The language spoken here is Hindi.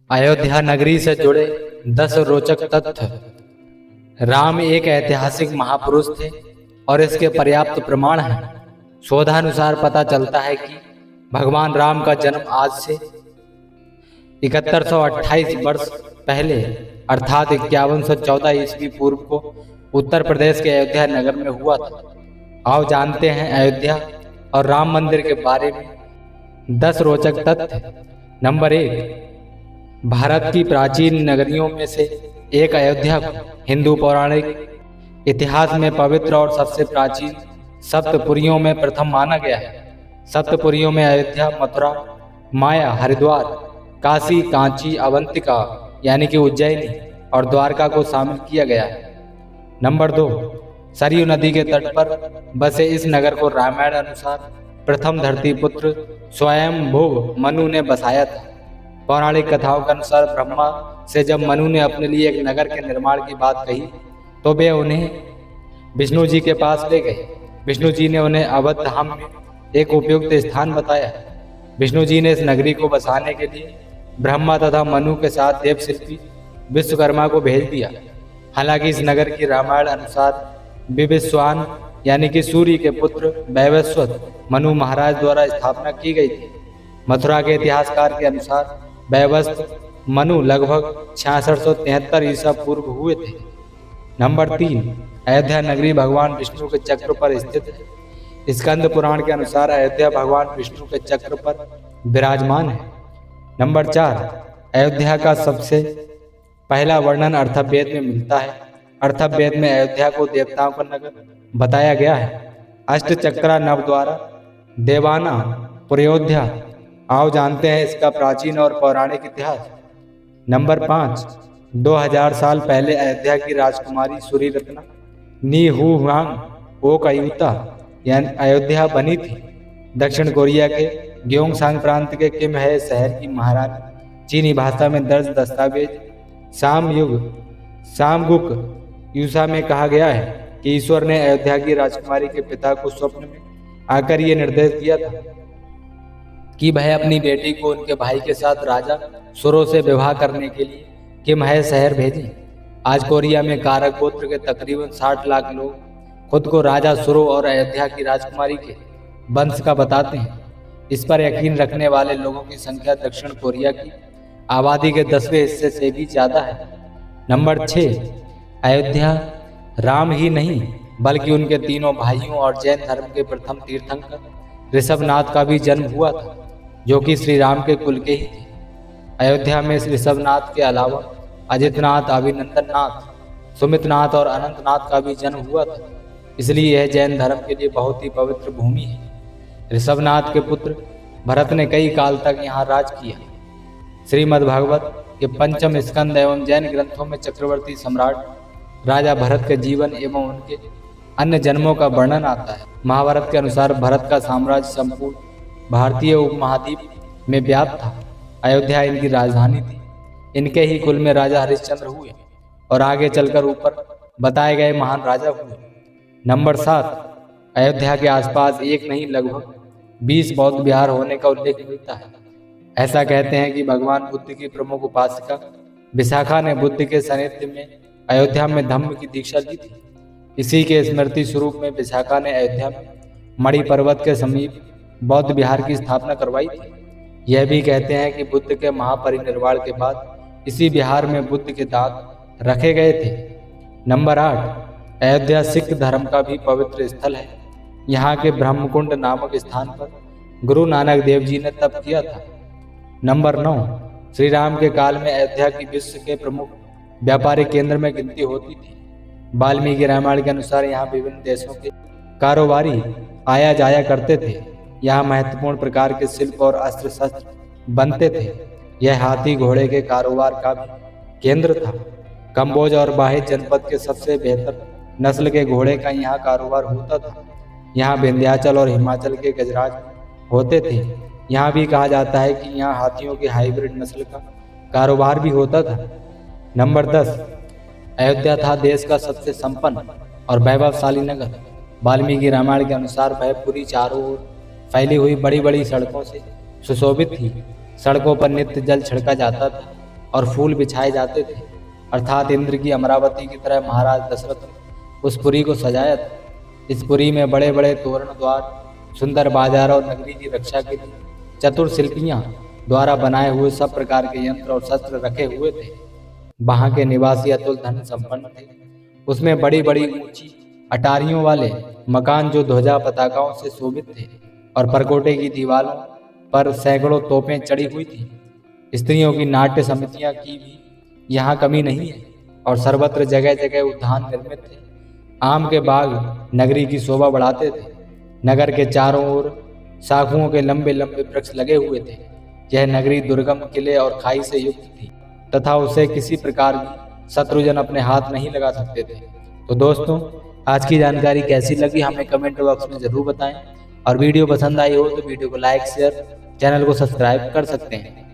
अयोध्या नगरी से जुड़े 10 रोचक तथ्य। राम एक ऐतिहासिक महापुरुष थे और इसके पर्याप्त प्रमाण हैं। शोधानुसार पता चलता है कि भगवान राम का जन्म आज से 7128 वर्ष पहले अर्थात 5114 ईस्वी पूर्व को उत्तर प्रदेश के अयोध्या नगर में हुआ था। आओ जानते हैं अयोध्या और राम मंदिर के बारे में 10 रोचक तथ्य। नंबर 1, भारत की प्राचीन नगरियों में से एक अयोध्या को हिंदू पौराणिक इतिहास में पवित्र और सबसे प्राचीन सप्तपुरियों में प्रथम माना गया है। सप्तपुरियों में अयोध्या, मथुरा, माया, हरिद्वार, काशी, कांची, अवंतिका यानी कि उज्जैनी और द्वारका को शामिल किया गया है। नंबर 2, सरयू नदी के तट पर बसे इस नगर को रामायण अनुसार प्रथम धरतीपुत्र स्वयंभुव मनु ने बसाया था। पौराणिक कथाओं के अनुसार ब्रह्मा से जब मनु ने अपने लिए एक नगर के निर्माण की बात कही तो वे उन्हें विष्णु जी के पास ले गए। विष्णु जी ने उन्हें अवध धाम में एक उपयुक्त स्थान बताया। विष्णु जी ने इस नगरी को बसाने के लिए ब्रह्मा तथा मनु के साथ देव शिल्पी विश्वकर्मा को भेज दिया। हालांकि इस नगर की रामायण अनुसार विवस्वान यानी कि सूर्य के पुत्र वैवस्वत मनु महाराज द्वारा स्थापना की गई थी। मथुरा के इतिहासकार के अनुसार वैवस्वत मनु लगभग 6673 ईसा पूर्व हुए थे। नंबर 3, अयोध्या नगरी भगवान विष्णु के चक्र पर स्थित है। स्कंद पुराण के अनुसार अयोध्या भगवान विष्णु के चक्र पर विराजमान है। नंबर 4, अयोध्या का सबसे पहला वर्णन अर्थवेद में मिलता है। अर्थवेद में अयोध्या को देवताओं का नगर बताया गया है। अष्टचक्रा नवद्वारा देवाना पुरयोध्या। आओ जानते हैं इसका प्राचीन और पौराणिक इतिहास। नंबर 5, 2000 साल पहले अयोध्या की राजकुमारी सूरी रत्ना नी हु हुआंग ओकयुता यानी अयोध्या बनी थी। दक्षिण कोरिया के ग्योंगसांग प्रांत के किम है शहर की महारानी। चीनी भाषा में दर्ज दस्तावेज सामगुक यूसा में कहा गया है कि ईश्वर ने अयोध्या की राजकुमारी के पिता को स्वप्न में आकर ये निर्देश दिया था कि वह अपनी बेटी को उनके भाई के साथ राजा सुरो से विवाह करने के लिए किम है शहर भेजें। आज कोरिया में कारक गोत्र के तकरीबन 60 लाख लोग खुद को राजा सुरो और अयोध्या की राजकुमारी के वंश का बताते हैं। इस पर यकीन रखने वाले लोगों की संख्या दक्षिण कोरिया की आबादी के 10वें हिस्से से भी ज्यादा है। नंबर 6, अयोध्या राम ही नहीं बल्कि उनके तीनों भाइयों और जैन धर्म के प्रथम तीर्थंकर ऋषभनाथ का भी जन्म हुआ था, जो कि श्री राम के कुल के ही थे। अयोध्या में ऋषभनाथ के अलावा अजितनाथ, अभिनंदननाथ, सुमितनाथ और अनंतनाथ का भी जन्म हुआ था, इसलिए यह जैन धर्म के लिए बहुत ही पवित्र भूमि है। ऋषभनाथ के पुत्र भरत ने कई काल तक यहाँ राज किया। श्रीमद्भागवत के पंचम स्कंद एवं जैन ग्रंथों में चक्रवर्ती सम्राट राजा भरत के जीवन एवं उनके अन्य जन्मों का वर्णन आता है। महाभारत के अनुसार भरत का साम्राज्य संपूर्ण भारतीय उपमहाद्वीप में व्याप्त था। अयोध्या इनकी राजधानी थी। इनके ही कुल में राजा हरिश्चंद्र हुए और आगे चलकर ऊपर बताए गए महान राजा हुए। नंबर 7, अयोध्या के आसपास एक नहीं लगभग 20 बौद्ध विहार होने का उल्लेख मिलता है। ऐसा कहते हैं कि भगवान बुद्ध की प्रमुख उपासिका विशाखा ने बुद्ध के सानिध्य में अयोध्या में धम्म की दीक्षा ली थी। इसी के स्मृति स्वरूप में विशाखा ने अयोध्या में मणि पर्वत के समीप बौद्ध विहार की स्थापना करवाई थी। यह भी कहते हैं कि बुद्ध के महापरिनिर्वाण के बाद इसी विहार में बुद्ध के दांत रखे गए थे। नंबर 8, अयोध्या सिख धर्म का भी पवित्र स्थल है। यहाँ के ब्रह्मकुंड नामक स्थान पर गुरु नानक देव जी ने तप किया था। नंबर 9, श्री राम के काल में अयोध्या की विश्व के प्रमुख व्यापारिक केंद्र में गिनती होती थी। वाल्मीकि रामायण के अनुसार यहाँ विभिन्न देशों के कारोबारी आया जाया करते थे। यहाँ महत्वपूर्ण प्रकार के शिल्प और अस्त्र शस्त्र बनते थे। यह हाथी घोड़े के कारोबार का भी केंद्र था। कम्बोज और बाहिर जनपद के सबसे बेहतर नस्ल के घोड़े का यहाँ कारोबार होता था। यहाँ विंध्याचल और हिमाचल के गजराज होते थे। यहाँ भी कहा जाता है कि यहाँ हाथियों की हाइब्रिड नस्ल का कारोबार भी होता था। नंबर 10, अयोध्या था देश का सबसे संपन्न और वैभवशाली नगर। वाल्मीकि रामायण के अनुसार वह पूरी चारों ओर फैली हुई बड़ी बड़ी सड़कों से सुशोभित थी। सड़कों पर नित्य जल छिड़का जाता था। और फूल बिछाए जाते थे। अर्थात इंद्र की अमरावती की तरह महाराज दशरथ ने उस पुरी को सजाया था। इस पुरी में बड़े बड़े तोरण द्वार, सुंदर बाजार और नगरी की रक्षा के लिए चतुर शिल्पियां द्वारा बनाए हुए सब प्रकार के यंत्र और शस्त्र रखे हुए थे। वहां के निवासी अतुल धन संपन्न थे। उसमें बड़ी बड़ी ऊंची अटारियों वाले मकान जो ध्वजा पताकाओं से शोभित थे और परकोटे की दीवारों पर सैकड़ों तोपें चढ़ी हुई थी। स्त्रियों की नाट्य समितियां की भी यहाँ कमी नहीं है और सर्वत्र जगह जगह उद्यान निर्मित थे। आम के बाग नगरी की शोभा बढ़ाते थे। नगर के चारों ओर शाखुओं के लंबे लंबे वृक्ष लगे हुए थे। यह नगरी दुर्गम किले और खाई से युक्त थी तथा उसे किसी प्रकार की शत्रुजन अपने हाथ नहीं लगा सकते थे। तो दोस्तों, आज की जानकारी कैसी लगी हमें कमेंट बॉक्स में ज़रूर बताएं और वीडियो पसंद आई हो तो वीडियो को लाइक शेयर चैनल को सब्सक्राइब कर सकते हैं।